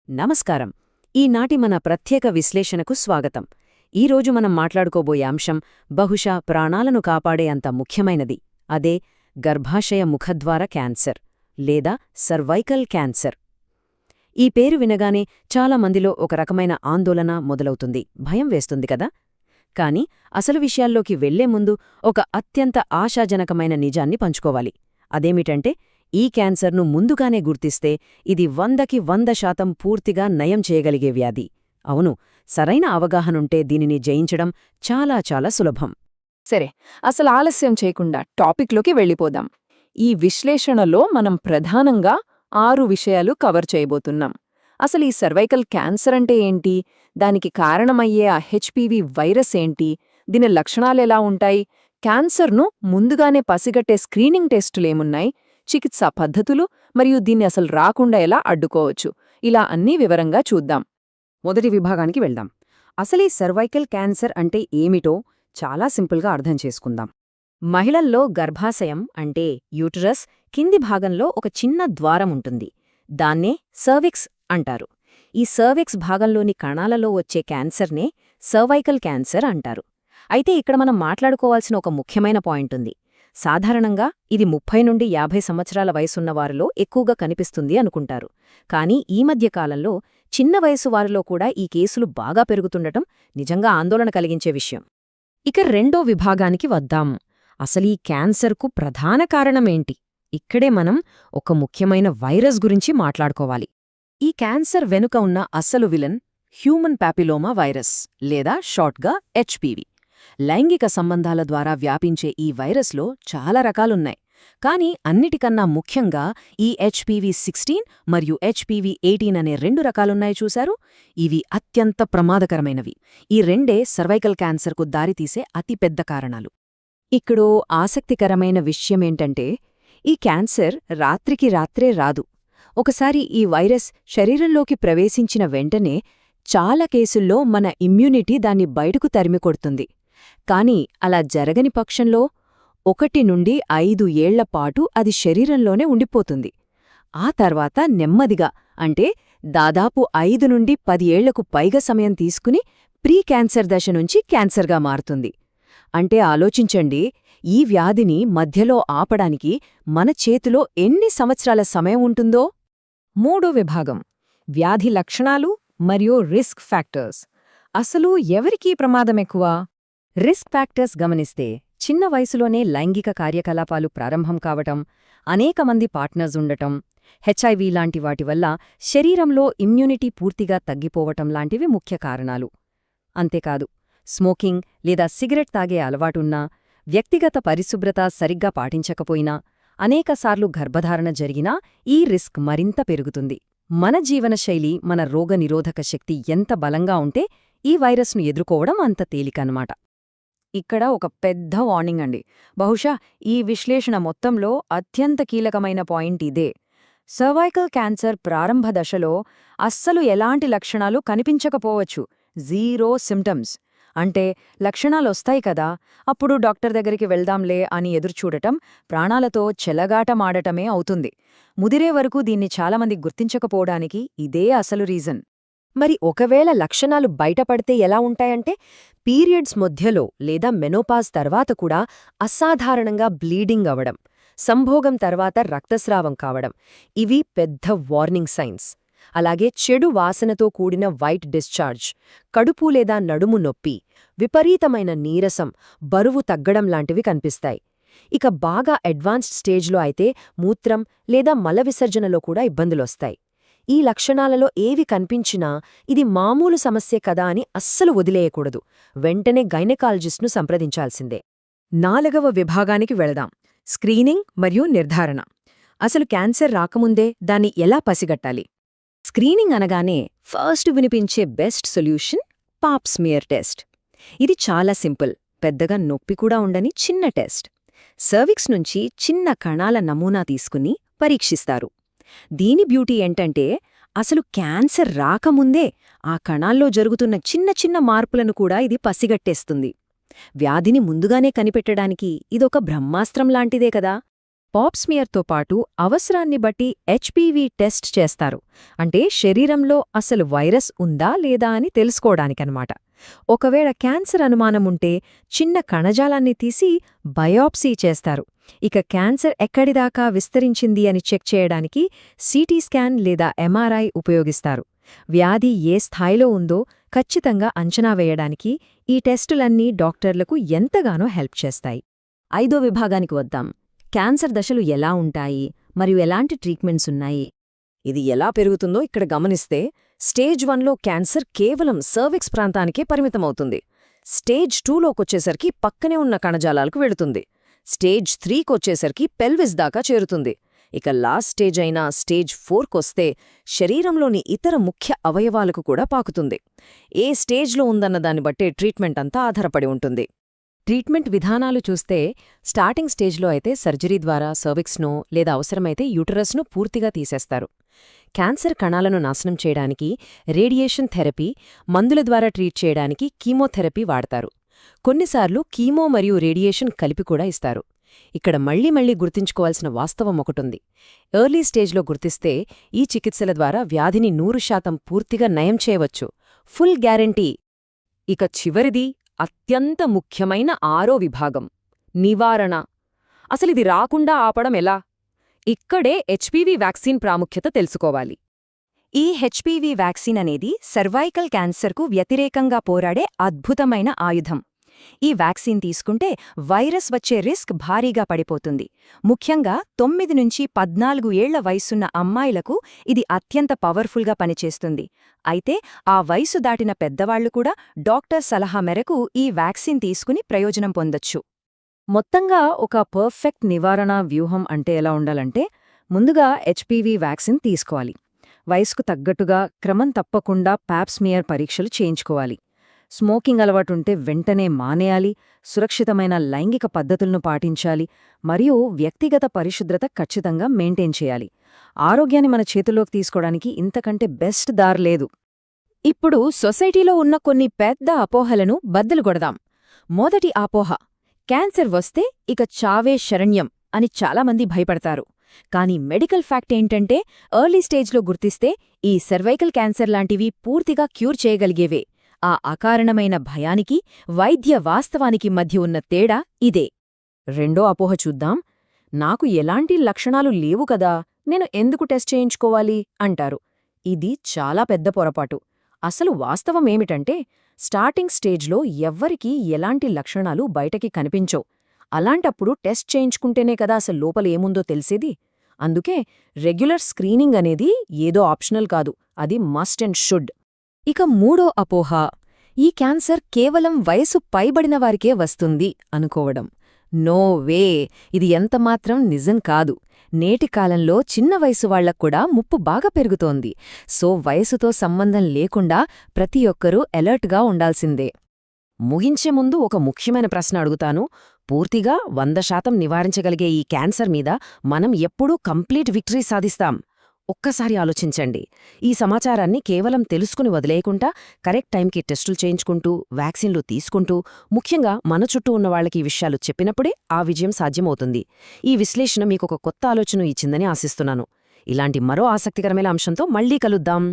నమస్కారం. ఈనాటి మన ప్రత్యేక విశ్లేషణకు స్వాగతం. ఈరోజు మనం మాట్లాడుకోబోయే అంశం బహుశా ప్రాణాలను కాపాడే అంత ముఖ్యమైనది. అదే గర్భాశయ ముఖద్వార క్యాన్సర్ లేదా సర్వైకల్ క్యాన్సర్. ఈ పేరు వినగానే చాలా మందిలో ఒక రకమైన ఆందోళన మొదలవుతుంది, భయం వేస్తుంది కదా. కాని అసలు విషయాల్లోకి వెళ్లే ముందు ఒక అత్యంత ఆశాజనకమైన నిజాన్ని పంచుకోవాలి. అదేమిటంటే ఈ క్యాన్సర్ను ముందుగానే గుర్తిస్తే ఇది 100కి 100% పూర్తిగా నయం చేయగలిగే వ్యాధి. అవును, సరైన అవగాహనుంటే దీనిని జయించడం చాలా చాలా సులభం. సరే, అసలు ఆలస్యం చేయకుండా టాపిక్లోకి వెళ్ళిపోదాం. ఈ విశ్లేషణలో మనం ప్రధానంగా 6 విషయాలు కవర్ చేయబోతున్నాం. అసలు ఈ సర్వైకల్ క్యాన్సర్ అంటే ఏంటి, దానికి కారణమయ్యే ఆ హెచ్పివి వైరస్ ఏంటి, దీని లక్షణాలెలా ఉంటాయి, క్యాన్సర్ను ముందుగానే పసిగట్టే స్క్రీనింగ్ టెస్టులేమున్నాయి, చికిత్సా పద్ధతులు మరియు దీన్ని అసలు రాకుండా ఎలా అడ్డుకోవచ్చు, ఇలా అన్నీ వివరంగా చూద్దాం. మొదటి విభాగానికి వెళ్దాం. అసలీ సర్వైకల్ క్యాన్సర్ అంటే ఏమిటో చాలా సింపుల్గా అర్థం చేసుకుందాం. మహిళల్లో గర్భాశయం అంటే యూటరస్ కింది భాగంలో ఒక చిన్న ద్వారం ఉంటుంది. దాన్నే సర్విక్స్ అంటారు. ఈ సర్విక్స్ భాగంలోని కణాలలో వచ్చే క్యాన్సర్నే సర్వైకల్ క్యాన్సర్ అంటారు. అయితే ఇక్కడ మనం మాట్లాడుకోవాల్సిన ఒక ముఖ్యమైన పాయింట్ ఉంది. సాధారణంగా ఇది 30 నుండి 50 సంవత్సరాల వయసున్నవారిలో ఎక్కువగా కనిపిస్తుంది అనుకుంటారు. కానీ ఈ మధ్య కాలంలో చిన్న వయసు వారిలో కూడా ఈ కేసులు బాగా పెరుగుతుండటం నిజంగా ఆందోళన కలిగించే విషయం. ఇక రెండో విభాగానికి వద్దాం. అసలీ క్యాన్సర్కు ప్రధాన కారణమేంటి? ఇక్కడే మనం ఒక ముఖ్యమైన వైరస్ గురించి మాట్లాడుకోవాలి. ఈ క్యాన్సర్ వెనుక ఉన్న అసలు విలన్ హ్యూమన్ ప్యాపిలోమా వైరస్ లేదా షార్ట్గా హెచ్పివి. లైంగిక సంబంధాల ద్వారా వ్యాపించే ఈ వైరస్లో చాలా రకాలున్నాయి. కానీ అన్నిటికన్నా ముఖ్యంగా ఈ HPV-16 మరియు HPV-18 అనే 2 రకాలున్నాయి చూశారు. ఇవి అత్యంత ప్రమాదకరమైనవి. ఈ రెండే సర్వైకల్ క్యాన్సర్కు దారితీసే అతిపెద్ద కారణాలు. ఇక్కడో ఆసక్తికరమైన విషయమేంటంటే ఈ క్యాన్సర్ రాత్రికి రాత్రే రాదు. ఒకసారి ఈ వైరస్ శరీరంలోకి ప్రవేశించిన వెంటనే చాలా కేసుల్లో మన ఇమ్యూనిటీ దాన్ని బయటకు తరిమికొడుతుంది. కాని అలా జరగని పక్షంలో 1 నుండి 5 ఏళ్లపాటు అది శరీరంలోనే ఉండిపోతుంది. ఆ తర్వాత నెమ్మదిగా అంటే దాదాపు 5 నుండి 10 ఏళ్లకు పైగా సమయం తీసుకుని ప్రీ క్యాన్సర్ దశ నుంచి క్యాన్సర్గా మారుతుంది. అంటే ఆలోచించండి, ఈ వ్యాధిని మధ్యలో ఆపడానికి మన చేతిలో ఎన్ని సంవత్సరాల సమయం ఉంటుందో. మూడో విభాగం వ్యాధి లక్షణాలు మరియు రిస్క్ ఫ్యాక్టర్స్. అసలు ఎవరికీ ప్రమాదమెక్కువ? రిస్క్ ఫ్యాక్టర్స్ గమనిస్తే చిన్న వయసులోనే లైంగిక కార్యకలాపాలు ప్రారంభం కావటం, అనేక మంది పార్ట్నర్స్ ఉండటం, హెచ్ఐవి లాంటి వాటి వల్ల శరీరంలో ఇమ్యూనిటీ పూర్తిగా తగ్గిపోవటం లాంటివి ముఖ్య కారణాలు. అంతేకాదు, స్మోకింగ్ లేదా సిగరెట్ తాగే అలవాటున్నా, వ్యక్తిగత పరిశుభ్రత సరిగ్గా పాటించకపోయినా, అనేకసార్లు గర్భధారణ జరిగినా ఈ రిస్క్ మరింత పెరుగుతుంది. మన జీవనశైలి, మన రోగనిరోధక శక్తి ఎంత బలంగా ఉంటే ఈ వైరస్ను ఎదుర్కోవడం అంత తేలికన్నమాట. ఇక్కడ ఒక పెద్ద వార్నింగ్ అండి. బహుశా ఈ విశ్లేషణ మొత్తంలో అత్యంత కీలకమైన పాయింట్ ఇదే. సర్వైకల్ క్యాన్సర్ ప్రారంభ దశలో అస్సలు ఎలాంటి లక్షణాలు కనిపించకపోవచ్చు. 0 సిమ్టమ్స్. అంటే లక్షణాలొస్తాయి కదా, అప్పుడు డాక్టర్ దగ్గరికి వెళ్దాంలే అని ఎదురుచూడటం ప్రాణాలతో చెలగాటమాడటమే అవుతుంది. ముదిరే వరకు దీన్ని చాలామంది గుర్తించకపోవడానికి ఇదే అసలు రీజన్. మరి ఒకవేళ లక్షణాలు బయటపడితే ఎలా ఉంటాయంటే, పీరియడ్స్ మధ్యలో లేదా మెనోపాజ్ తర్వాత కూడా అసాధారణంగా బ్లీడింగ్ అవడం, సంభోగం తర్వాత రక్తస్రావం కావడం, ఇవి పెద్ద వార్నింగ్ సైన్స్. అలాగే చెడు వాసనతో కూడిన వైట్ డిశ్చార్జ్, కడుపు లేదా నడుము నొప్పి, విపరీతమైన నీరసం, బరువు తగ్గడం లాంటివి కనిపిస్తాయి. ఇక బాగా అడ్వాన్స్డ్ స్టేజ్లో అయితే మూత్రం లేదా మల విసర్జనలో కూడా ఇబ్బందులొస్తాయి. ఈ లక్షణాలలో ఏవి కనిపించినా ఇది మామూలు సమస్యే కదా అని అస్సలు వదిలేయకూడదు. వెంటనే గైనకాలజిస్ట్ను సంప్రదించాల్సిందే. 4వ విభాగానికి వెళదాం. స్క్రీనింగ్ మరియు నిర్ధారణ. అసలు క్యాన్సర్ రాకముందే దాన్ని ఎలా పసిగట్టాలి? స్క్రీనింగ్ అనగానే ఫస్ట్ వినిపించే best solution pop smear test. ఇది చాలా సింపుల్, పెద్దగా నొప్పి కూడా ఉండని చిన్న టెస్ట్. సర్విక్స్ నుంచి చిన్న కణాల నమూనా తీసుకుని పరీక్షిస్తారు. దీని బ్యూటీ ఏంటంటే అసలు క్యాన్సర్ రాకముందే ఆ కణాల్లో జరుగుతున్న చిన్న చిన్న మార్పులను కూడా ఇది పసిగట్టేస్తుంది. వ్యాధిని ముందుగానే కనిపెట్టడానికి ఇదొక బ్రహ్మాస్త్రం లాంటిదే కదా. పాప్స్మియర్తో పాటు అవసరాన్ని బట్టి హెచ్పివి టెస్ట్ చేస్తారు. అంటే శరీరంలో అసలు వైరస్ ఉందా లేదా అని తెలుసుకోవడానికన్నమాట. ఒకవేళ క్యాన్సర్ అనుమానముంటే చిన్న కణజాలాన్ని తీసి బయాప్సీ చేస్తారు. ఇక క్యాన్సర్ ఎక్కడిదాకా విస్తరించింది అని చెక్ చేయడానికి సిటీ స్కాన్ లేదా ఎంఆర్ఐ ఉపయోగిస్తారు. వ్యాధి ఏ స్థాయిలో ఉందో ఖచ్చితంగా అంచనా వేయడానికి ఈ టెస్టులన్నీ డాక్టర్లకు ఎంతగానో హెల్ప్ చేస్తాయి. 5వ విభాగానికి వద్దాం. క్యాన్సర్ దశలు ఎలా ఉంటాయి మరియు ఎలాంటి ట్రీట్మెంట్స్ ఉన్నాయి? ఇది ఎలా పెరుగుతుందో ఇక్కడ గమనిస్తే స్టేజ్ 1లో క్యాన్సర్ కేవలం సర్విక్స్ ప్రాంతానికే పరిమితమవుతుంది. స్టేజ్ 2లోకొచ్చేసరికి పక్కనే ఉన్న కణజాలాలకు వెళుతుంది. స్టేజ్ 3కొచ్చేసరికి పెల్విస్ దాకా చేరుతుంది. ఇక లాస్ట్ స్టేజ్ అయిన స్టేజ్ 4కొస్తే శరీరంలోని ఇతర ముఖ్య అవయవాలకు కూడా పాకుతుంది. ఏ స్టేజ్లో ఉందన్న దాన్ని బట్టే ట్రీట్మెంట్ అంతా ఆధారపడి ఉంటుంది. ట్రీట్మెంట్ విధానాలు చూస్తే స్టార్టింగ్ స్టేజ్లో అయితే సర్జరీ ద్వారా సర్విక్స్ను లేదా అవసరమైతే యూటరస్ను పూర్తిగా తీసేస్తారు. క్యాన్సర్ కణాలను నాశనం చేయడానికి రేడియేషన్ థెరపీ, మందుల ద్వారా ట్రీట్ చేయడానికి కీమోథెరపీ వాడతారు. కొన్నిసార్లు కీమో మరియు రేడియేషన్ కలిపి కూడా ఇస్తారు. ఇక్కడ మళ్లీ గుర్తుంచుకోవాల్సిన వాస్తవం ఒకటుంది. ఎర్లీ స్టేజ్లో గుర్తిస్తే ఈ చికిత్సల ద్వారా వ్యాధిని 100% పూర్తిగా నయం చేయవచ్చు. Full guarantee. ఇక చివరిది అత్యంత ముఖ్యమైన 6వ విభాగం, నివారణ. అసలిది రాకుండా ఆపడం ఎలా? ఇక్కడే హెచ్పివి వ్యాక్సిన్ ప్రాముఖ్యత తెలుసుకోవాలి. ఈ హెచ్పివి వ్యాక్సిన్ అనేది సర్వైకల్ క్యాన్సర్కు వ్యతిరేకంగా పోరాడే అద్భుతమైన ఆయుధం. ఈ వ్యాక్సిన్ తీసుకుంటే వైరస్ వచ్చే రిస్క్ భారీగా పడిపోతుంది. ముఖ్యంగా 9 నుంచి 14 ఏళ్ల వయసున్న అమ్మాయిలకు ఇది అత్యంత పవర్ఫుల్గా పనిచేస్తుంది. అయితే ఆ వయసు దాటిన పెద్దవాళ్లు కూడా డాక్టర్ సలహా మేరకు ఈ వ్యాక్సిన్ తీసుకుని ప్రయోజనం పొందొచ్చు. మొత్తంగా ఒక పర్ఫెక్ట్ నివారణ వ్యూహం అంటే ఎలా ఉండాలంటే, ముందుగా హెచ్పివి వ్యాక్సిన్ తీసుకోవాలి. వయసుకు తగ్గట్టుగా క్రమం తప్పకుండా పాప్స్మియర్ పరీక్షలు చేయించుకోవాలి. స్మోకింగ్ అలవాటుంటే వెంటనే మానేయాలి. సురక్షితమైన లైంగిక పద్ధతులను పాటించాలి. మరియు వ్యక్తిగత పరిశుభ్రత ఖచ్చితంగా మెయింటైన్ చేయాలి. ఆరోగ్యాన్ని మన చేతుల్లోకి తీసుకోవడానికి ఇంతకంటే బెస్ట్ దారి లేదు. ఇప్పుడు సొసైటీలో ఉన్న కొన్ని పెద్ద అపోహలను బద్దలుగొడదాం. మొదటి అపోహ, క్యాన్సర్ వస్తే ఇక చావే శరణ్యం అని చాలామంది భయపడతారు. కానీ మెడికల్ ఫ్యాక్ట్ ఏంటంటే, ఎర్లీ స్టేజ్లో గుర్తిస్తే ఈ సర్వైకల్ క్యాన్సర్ లాంటివి పూర్తిగా క్యూర్ చేయగలిగేవే. ఆ అకారణమైన భయానికి, వైద్య వాస్తవానికి మధ్య ఉన్న తేడా ఇదే. రెండో అపోహ చూద్దాం. నాకు ఎలాంటి లక్షణాలు లేవు కదా, నేను ఎందుకు టెస్ట్ చేయించుకోవాలి అంటారు. ఇది చాలా పెద్ద పొరపాటు. అసలు వాస్తవమేమిటంటే, స్టార్టింగ్ స్టేజ్లో ఎవ్వరికీ ఎలాంటి లక్షణాలు బయటకి కనిపించవు. అలాంటప్పుడు టెస్ట్ చేయించుకుంటేనే కదా అసలు లోపల ఏముందో తెలిసేది. అందుకే రెగ్యులర్ స్క్రీనింగ్ అనేది ఏదో ఆప్షనల్ కాదు, అది మస్ట్ అండ్ షుడ్. ఇక మూడో అపోహ, ఈ క్యాన్సర్ కేవలం వయసు పైబడిన వారికే వస్తుంది అనుకోవడం. నో వే, ఇది ఎంతమాత్రం నిజం కాదు. నేటి కాలంలో చిన్న వయసు వాళ్లక్కూడా ముప్పు బాగా పెరుగుతోంది. సో వయసుతో సంబంధం లేకుండా ప్రతి ఒక్కరూ అలర్ట్గా ఉండాల్సిందే. ముగించే ముందు ఒక ముఖ్యమైన ప్రశ్న అడుగుతాను. పూర్తిగా 100% నివారించగలిగే ఈ క్యాన్సర్ మీద మనం ఎప్పుడూ కంప్లీట్ విక్టరీ సాధిస్తాం? ఒక్కసారి ఆలోచించండి. ఈ సమాచారాన్ని కేవలం తెలుసుకుని వదిలేయకుండా కరెక్ట్ టైంకి టెస్టులు చేయించుకుంటూ, వ్యాక్సిన్లు తీసుకుంటూ, ముఖ్యంగా మన చుట్టూ ఉన్న వాళ్ళకి ఈ విషయాలు చెప్పినప్పుడే ఆ విజయం సాధ్యమవుతుంది. ఈ విశ్లేషణ మీకొక కొత్త ఆలోచన ఇచ్చిందని ఆశిస్తున్నాను. ఇలాంటి మరో ఆసక్తికరమైన అంశంతో మళ్లీ కలుద్దాం.